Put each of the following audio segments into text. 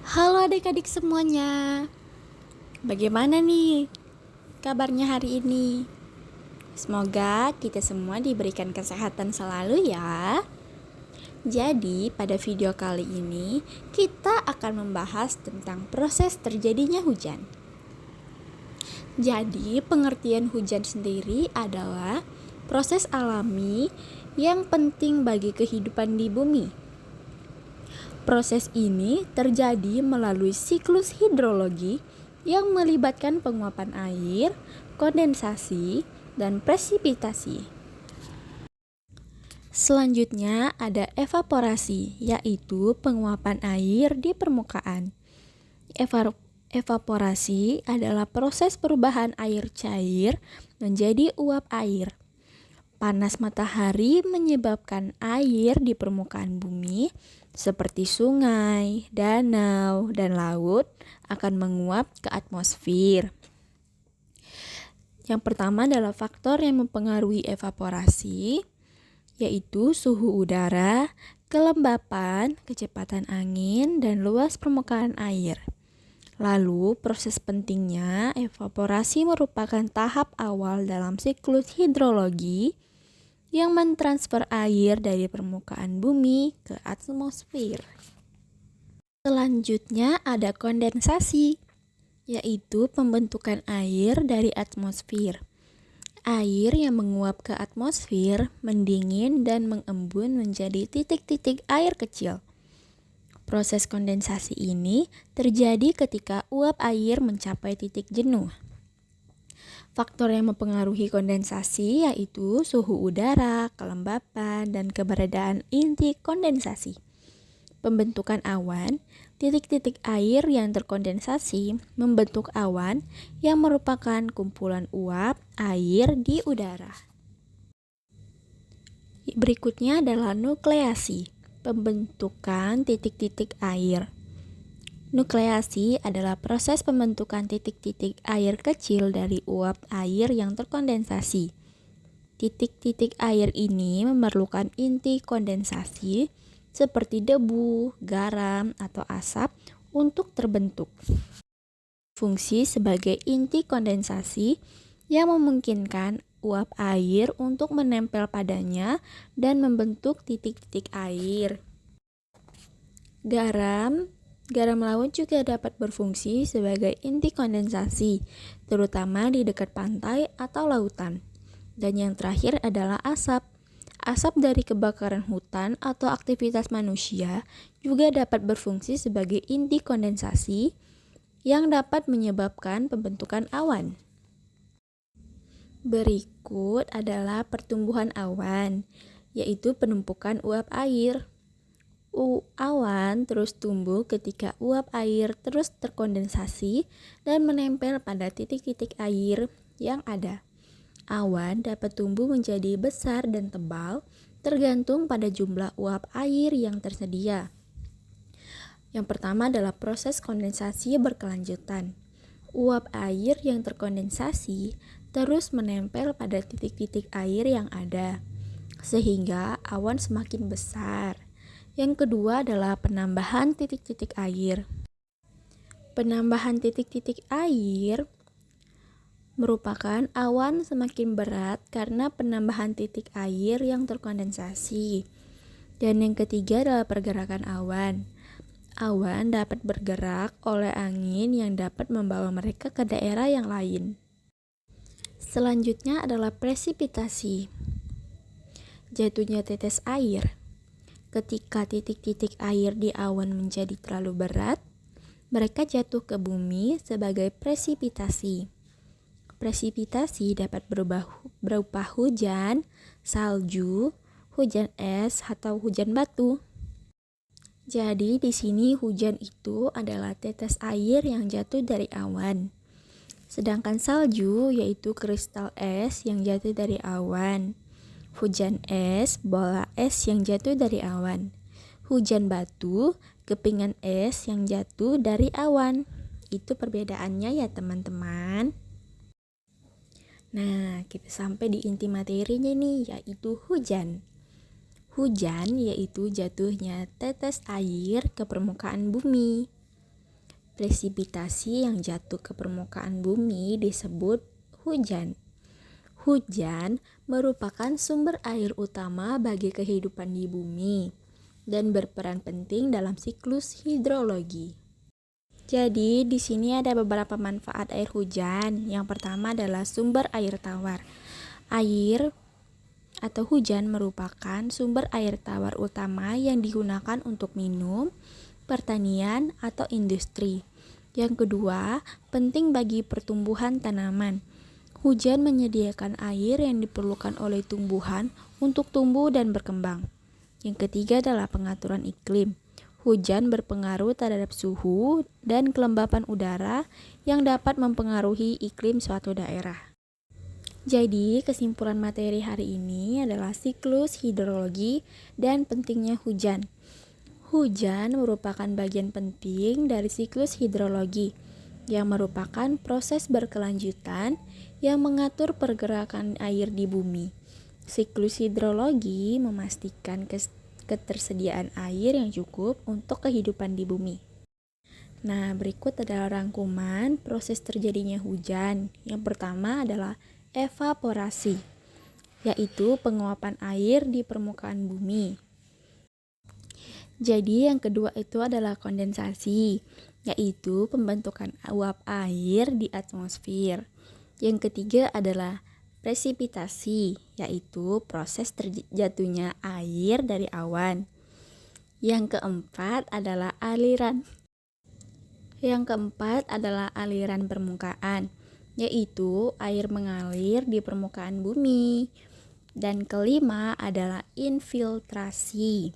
Halo adik-adik semuanya, bagaimana nih kabarnya hari ini? Semoga kita semua diberikan kesehatan selalu ya. Jadi pada video kali ini kita akan membahas tentang proses terjadinya hujan. Jadi pengertian hujan sendiri adalah proses alami yang penting bagi kehidupan di bumi. Proses ini terjadi melalui siklus hidrologi yang melibatkan penguapan air, kondensasi, dan presipitasi. Selanjutnya ada evaporasi, yaitu penguapan air di permukaan. Evaporasi adalah proses perubahan air cair menjadi uap air. Panas matahari menyebabkan air di permukaan bumi seperti sungai, danau, dan laut akan menguap ke atmosfer. Yang pertama adalah faktor yang mempengaruhi evaporasi, yaitu suhu udara, kelembapan, kecepatan angin, dan luas permukaan air. Lalu, proses pentingnya, evaporasi merupakan tahap awal dalam siklus hidrologi yang mentransfer air dari permukaan bumi ke atmosfer. Selanjutnya ada kondensasi, yaitu pembentukan air dari atmosfer. Air yang menguap ke atmosfer mendingin dan mengembun menjadi titik-titik air kecil. Proses kondensasi ini terjadi ketika uap air mencapai titik jenuh. Faktor yang mempengaruhi kondensasi yaitu suhu udara, kelembapan, dan keberadaan inti kondensasi. Pembentukan awan, titik-titik air yang terkondensasi membentuk awan yang merupakan kumpulan uap air di udara. Berikutnya adalah nukleasi, pembentukan titik-titik air. Nukleasi adalah proses pembentukan titik-titik air kecil dari uap air yang terkondensasi. Titik-titik air ini memerlukan inti kondensasi seperti debu, garam, atau asap untuk terbentuk. Fungsi sebagai inti kondensasi yang memungkinkan uap air untuk menempel padanya dan membentuk titik-titik air. Garam laut juga dapat berfungsi sebagai inti kondensasi, terutama di dekat pantai atau lautan. Dan yang terakhir adalah asap. Asap dari kebakaran hutan atau aktivitas manusia juga dapat berfungsi sebagai inti kondensasi yang dapat menyebabkan pembentukan awan. Berikut adalah pertumbuhan awan, yaitu penumpukan uap air. Awan terus tumbuh ketika uap air terus terkondensasi dan menempel pada titik-titik air yang ada. Awan dapat tumbuh menjadi besar dan tebal tergantung pada jumlah uap air yang tersedia. Yang pertama adalah proses kondensasi berkelanjutan. Uap air yang terkondensasi terus menempel pada titik-titik air yang ada, sehingga awan semakin besar. Yang kedua adalah penambahan titik-titik air. Penambahan titik-titik air merupakan awan semakin berat karena penambahan titik air yang terkondensasi. Dan yang ketiga adalah pergerakan awan. Awan dapat bergerak oleh angin yang dapat membawa mereka ke daerah yang lain. Selanjutnya adalah presipitasi. Jatuhnya tetes air. Ketika titik-titik air di awan menjadi terlalu berat, mereka jatuh ke bumi sebagai presipitasi. Presipitasi dapat berupa hujan, salju, hujan es, atau hujan batu. Jadi di sini hujan itu adalah tetes air yang jatuh dari awan. Sedangkan salju yaitu kristal es yang jatuh dari awan. Hujan es, bola es yang jatuh dari awan. Hujan batu, kepingan es yang jatuh dari awan. Itu perbedaannya ya teman-teman. Nah, kita sampai di inti materinya nih, yaitu hujan. Hujan yaitu jatuhnya tetes air ke permukaan bumi. Presipitasi yang jatuh ke permukaan bumi disebut hujan. Hujan merupakan sumber air utama bagi kehidupan di bumi dan berperan penting dalam siklus hidrologi. Jadi, di sini ada beberapa manfaat air hujan. Yang pertama adalah sumber air tawar. Air atau hujan merupakan sumber air tawar utama yang digunakan untuk minum, pertanian, atau industri. Yang kedua, penting bagi pertumbuhan tanaman. Hujan menyediakan air yang diperlukan oleh tumbuhan untuk tumbuh dan berkembang. Yang ketiga adalah pengaturan iklim. Hujan berpengaruh terhadap suhu dan kelembapan udara yang dapat mempengaruhi iklim suatu daerah. Jadi, kesimpulan materi hari ini adalah siklus hidrologi dan pentingnya hujan. Hujan merupakan bagian penting dari siklus hidrologi yang merupakan proses berkelanjutan yang mengatur pergerakan air di bumi. Siklus hidrologi memastikan ketersediaan air yang cukup untuk kehidupan di bumi. Nah, berikut adalah rangkuman proses terjadinya hujan. Yang pertama adalah evaporasi, yaitu penguapan air di permukaan bumi. Jadi yang kedua itu adalah kondensasi, yaitu pembentukan uap air di atmosfer. Yang ketiga adalah presipitasi, yaitu proses terjatuhnya air dari awan. Yang keempat adalah aliran permukaan, yaitu air mengalir di permukaan bumi. Dan kelima adalah infiltrasi,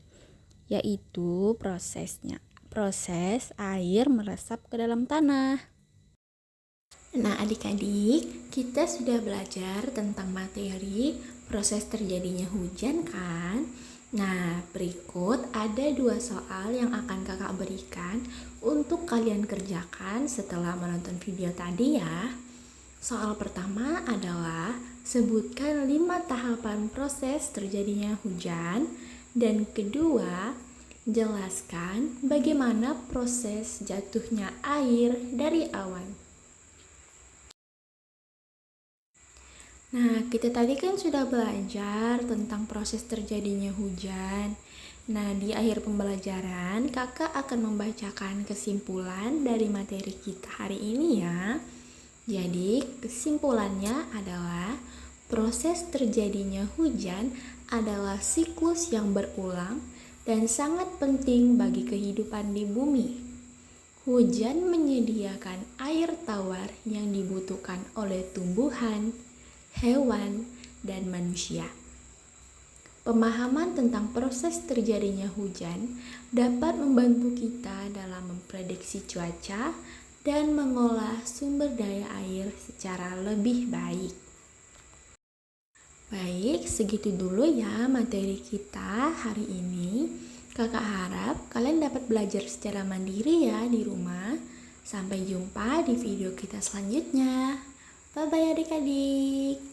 yaitu proses air meresap ke dalam tanah. Nah, adik-adik, kita sudah belajar tentang materi proses terjadinya hujan kan? Nah, berikut ada 2 soal yang akan kakak berikan untuk kalian kerjakan setelah menonton video tadi ya. Soal pertama adalah sebutkan 5 tahapan proses terjadinya hujan, dan kedua, jelaskan bagaimana proses jatuhnya air dari awan. Nah, kita tadi kan sudah belajar tentang proses terjadinya hujan. Nah, di akhir pembelajaran, kakak akan membacakan kesimpulan dari materi kita hari ini ya. Jadi, kesimpulannya adalah proses terjadinya hujan adalah siklus yang berulang dan sangat penting bagi kehidupan di bumi. Hujan menyediakan air tawar yang dibutuhkan oleh tumbuhan, hewan, dan manusia. Pemahaman tentang proses terjadinya hujan dapat membantu kita dalam memprediksi cuaca dan mengolah sumber daya air secara lebih baik. Baik, segitu dulu ya materi kita hari ini. Kakak harap kalian dapat belajar secara mandiri ya di rumah. Sampai jumpa di video kita selanjutnya. Bye-bye adik-adik.